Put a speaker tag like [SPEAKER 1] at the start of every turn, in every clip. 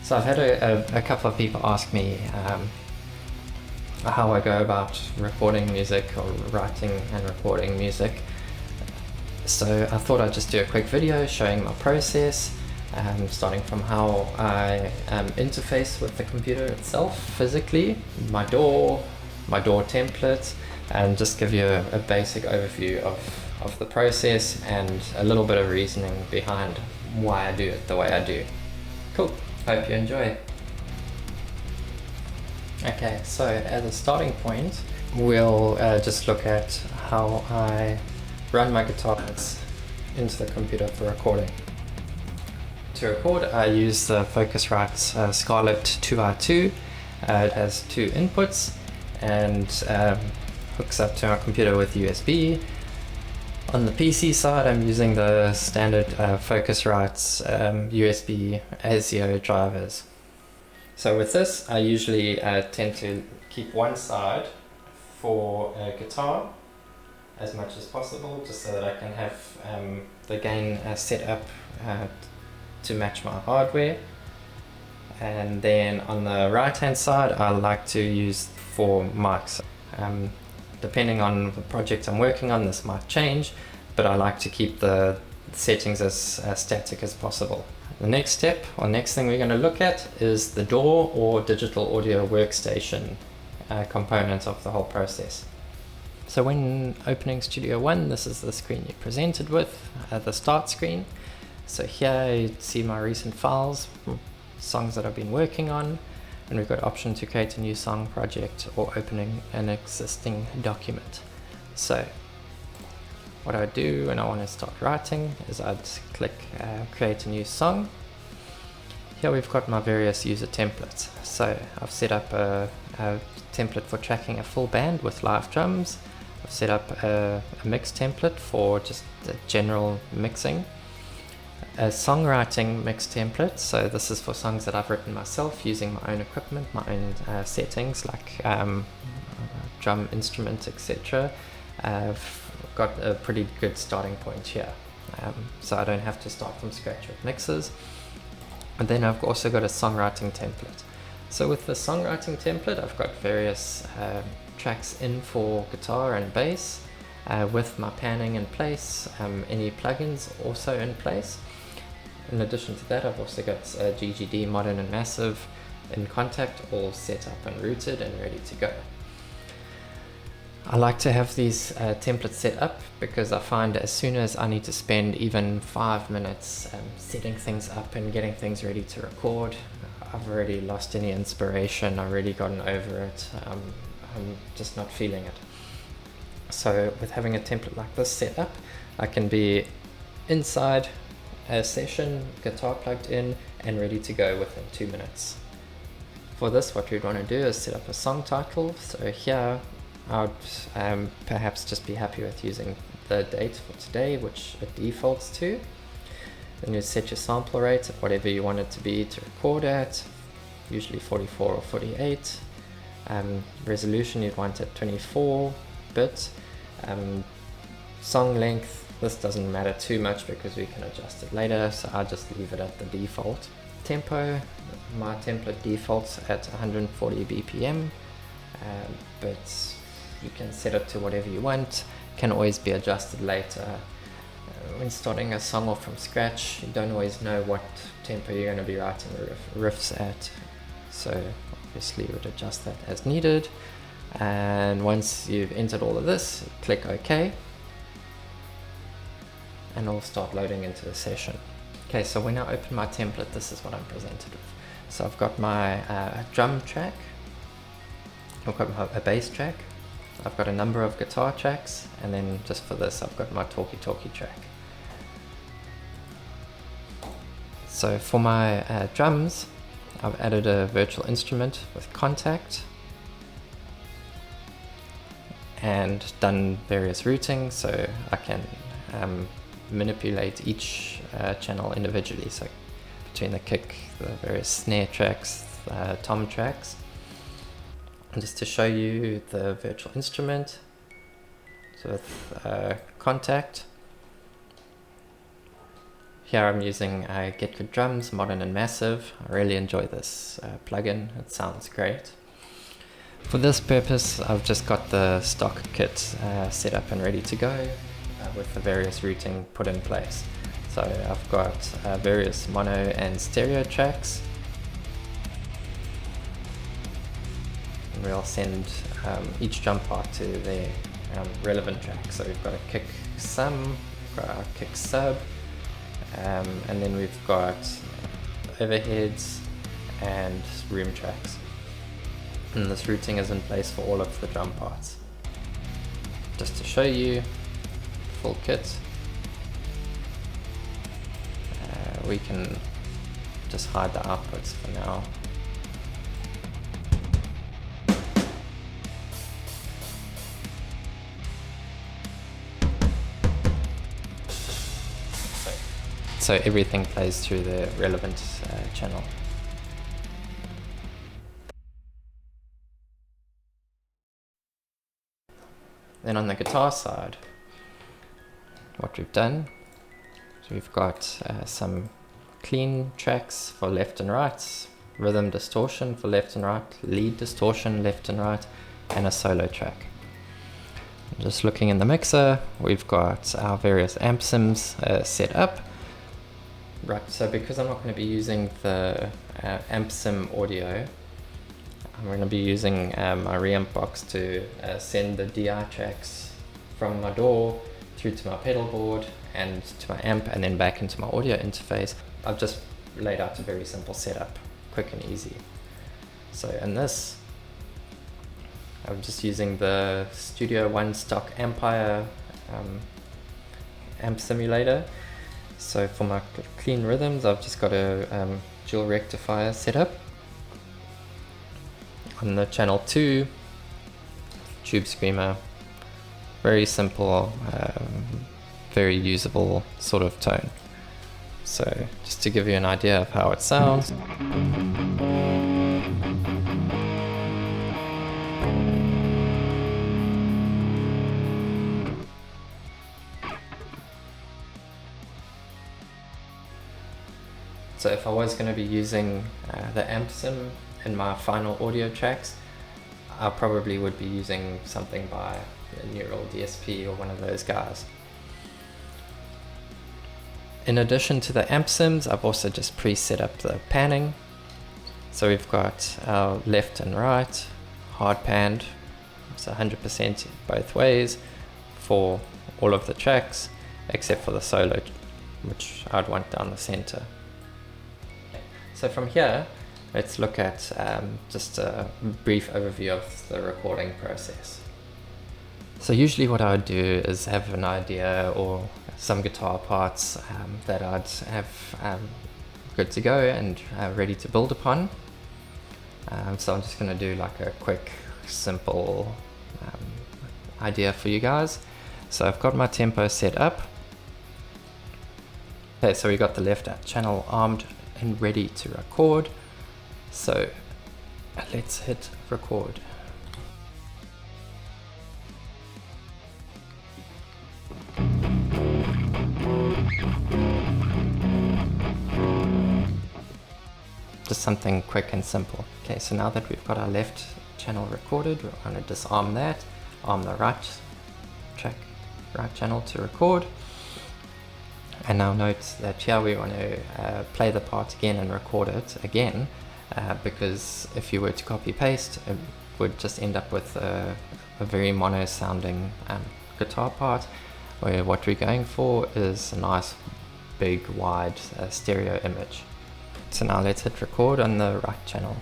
[SPEAKER 1] So I've had a couple of people ask me how I go about recording music or writing and recording music. So I thought I'd just do a quick video showing my process, starting from how I interface with the computer itself physically, my DAW template, and just give you a basic overview of the process and a little bit of reasoning behind why I do it the way I do. Cool, hope you enjoy. Okay, so as a starting point, we'll just look at how I run my guitars into the computer for recording. To record, I use the Focusrite Scarlett 2i2. It has two inputs and hooks up to my computer with USB. On the PC side, I'm using the standard Focusrite USB ASIO drivers. So with this, I usually tend to keep one side for a guitar as much as possible, just so that I can have the gain set up to match my hardware. And then on the right hand side, I like to use 4 mics. Depending on the project I'm working on, this might change, but I like to keep the settings as static as possible. The next step, or next thing we're going to look at, is the DAW or digital audio workstation component of the whole process. So when opening Studio One, this is the screen you're presented with, the start screen. So here you see my recent files, songs that I've been working on, and we've got option to create a new song project or opening an existing document. So what I do when I want to start writing is I'd click create a new song. Here we've got my various user templates. So I've set up a template for tracking a full band with live drums. I've set up a mix template for just the general mixing. A songwriting mix template, so this is for songs that I've written myself using my own equipment, my own settings like drum instrument, etc. I've got a pretty good starting point here, so I don't have to start from scratch with mixes. And then I've also got a songwriting template. So with the songwriting template, I've got various tracks in for guitar and bass, with my panning in place, any plugins also in place. In addition to that, I've also got GGD, Modern and Massive in Contact, all set up and rooted and ready to go. I like to have these templates set up because I find as soon as I need to spend even 5 minutes setting things up and getting things ready to record, I've already lost any inspiration, I've already gotten over it, I'm just not feeling it. So with having a template like this set up, I can be inside a session, guitar plugged in and ready to go within 2 minutes. For this, what we'd want to do is set up a song title. So here I would perhaps just be happy with using the date for today, which it defaults to. Then you set your sample rate at whatever you want it to be to record at, usually 44 or 48. Resolution you'd want at 24-bit. Song length, this doesn't matter too much because we can adjust it later, so I'll just leave it at the default. Tempo, my template defaults at 140 BPM, but you can set it to whatever you want, can always be adjusted later. When starting a song off from scratch, you don't always know what tempo you're going to be writing riffs at, so obviously you would adjust that as needed. And once you've entered all of this, click OK, and it'll start loading into the session. Okay, so when I open my template, this is what I'm presented with. So I've got my drum track, I've got a bass track, I've got a number of guitar tracks, and then just for this I've got my talkie track. So for my drums, I've added a virtual instrument with Contact and done various routing, so I can manipulate each channel individually, so between the kick, the various snare tracks, tom tracks. And just to show you the virtual instrument, so with Contact, Here I'm using Get Good Drums, Modern and Massive. I really enjoy this plugin, it sounds great. For this purpose, I've just got the stock kit set up and ready to go with the various routing put in place. So I've got various mono and stereo tracks. And we'll send each drum part to their relevant track. So we've got a kick sum, we've got our kick sub, and then we've got overheads and room tracks. And this routing is in place for all of the drum parts. Just to show you full kit, we can just hide the outputs for now. So everything plays through the relevant channel. Then on the guitar side, what we've done is we've got some clean tracks for left and right, rhythm distortion for left and right, lead distortion left and right, and a solo track. Just looking in the mixer, we've got our various amp sims set up. Right, so because I'm not going to be using the amp sim audio, I'm going to be using my reamp box to send the DI tracks from my DAW through to my pedal board and to my amp and then back into my audio interface. I've just laid out a very simple setup, quick and easy. So in this, I'm just using the Studio One stock Ampere amp simulator. So for my clean rhythms, I've just got a dual rectifier set up. On the channel 2, tube screamer, very simple, very usable sort of tone. So just to give you an idea of how it sounds. So if I was going to be using the amp sim in my final audio tracks, I probably would be using something by a Neural DSP or one of those guys. In addition to the amp sims, I've also just pre-set up the panning. So we've got our left and right, hard panned, so 100% both ways for all of the tracks, except for the solo, which I'd want down the center. So from here, let's look at just a brief overview of the recording process. So usually what I would do is have an idea or some guitar parts that I'd have good to go and ready to build upon. So I'm just going to do like a quick, simple idea for you guys. So I've got my tempo set up. Okay, so we got the left channel armed and ready to record. So let's hit record. Just something quick and simple. Okay, so now that we've got our left channel recorded, we're going to disarm that, arm the right channel to record. And now note that here we want to play the part again and record it again, because if you were to copy paste, it would just end up with a very mono sounding guitar part, where what we're going for is a nice big wide stereo image. So now let's hit record on the right channel.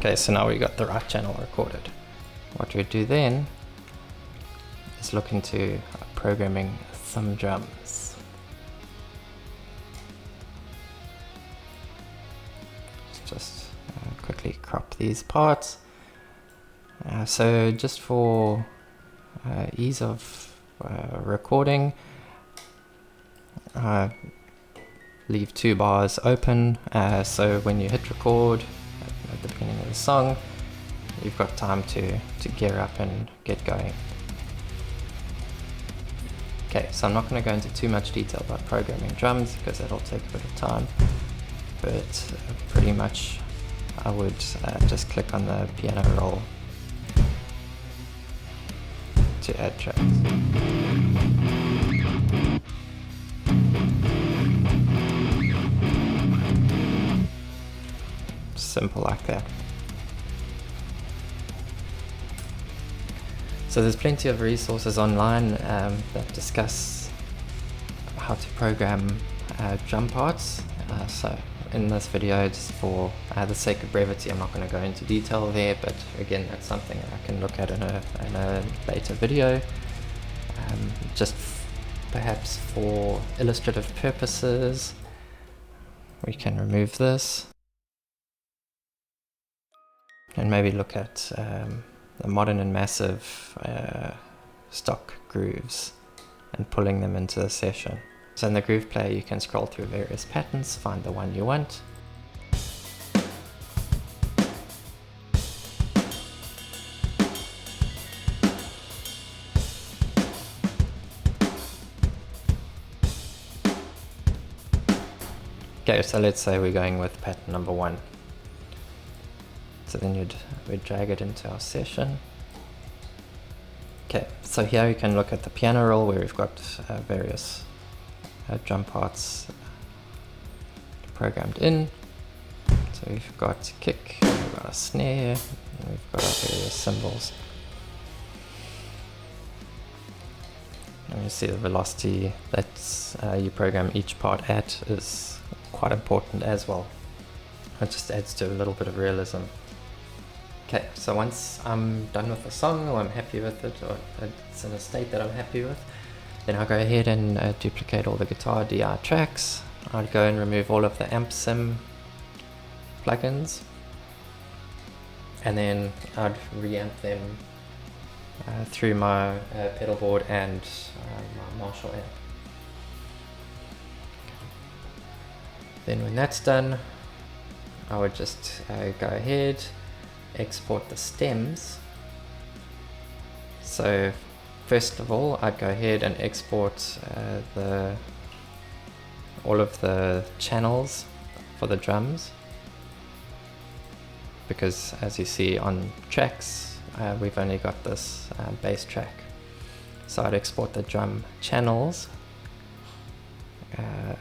[SPEAKER 1] Okay, so now we got the right channel recorded. What we do then is look into programming some drums. Just quickly crop these parts. So just for ease of recording, leave 2 bars open, so when you hit record at the beginning of the song, you've got time to gear up and get going. Okay, so I'm not going to go into too much detail about programming drums because that'll take a bit of time, but pretty much I would just click on the piano roll to add tracks. Simple like that. So there's plenty of resources online that discuss how to program drum parts. So in this video, just for the sake of brevity, I'm not going to go into detail there, but again, that's something I can look at in a later video. Just perhaps for illustrative purposes, we can remove this and maybe look at the modern and massive stock grooves and pulling them into the session. So in the groove player you can scroll through various patterns, find the one you want. Okay, so let's say we're going with pattern number 1. So then we'd drag it into our session. Okay, so here you can look at the piano roll where we've got various drum parts programmed in. So we've got a kick, we've got a snare, and we've got our various cymbals. And you see the velocity that you program each part at is quite important as well. It just adds to a little bit of realism. Okay, so once I'm done with the song, or I'm happy with it, or it's in a state that I'm happy with, then I'll go ahead and duplicate all the guitar DI tracks. I'd go and remove all of the amp sim plugins, and then I'd reamp them through my pedal board and my Marshall amp. Then when that's done, I would just go ahead, export the stems. So first of all, I'd go ahead and export all of the channels for the drums, because as you see on tracks, we've only got this bass track. So I'd export the drum channels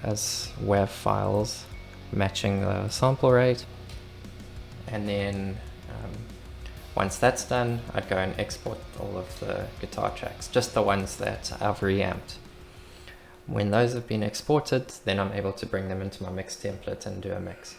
[SPEAKER 1] as WAV files matching the sample rate, and then once that's done, I'd go and export all of the guitar tracks, just the ones that I've reamped. When those have been exported, then I'm able to bring them into my mix template and do a mix.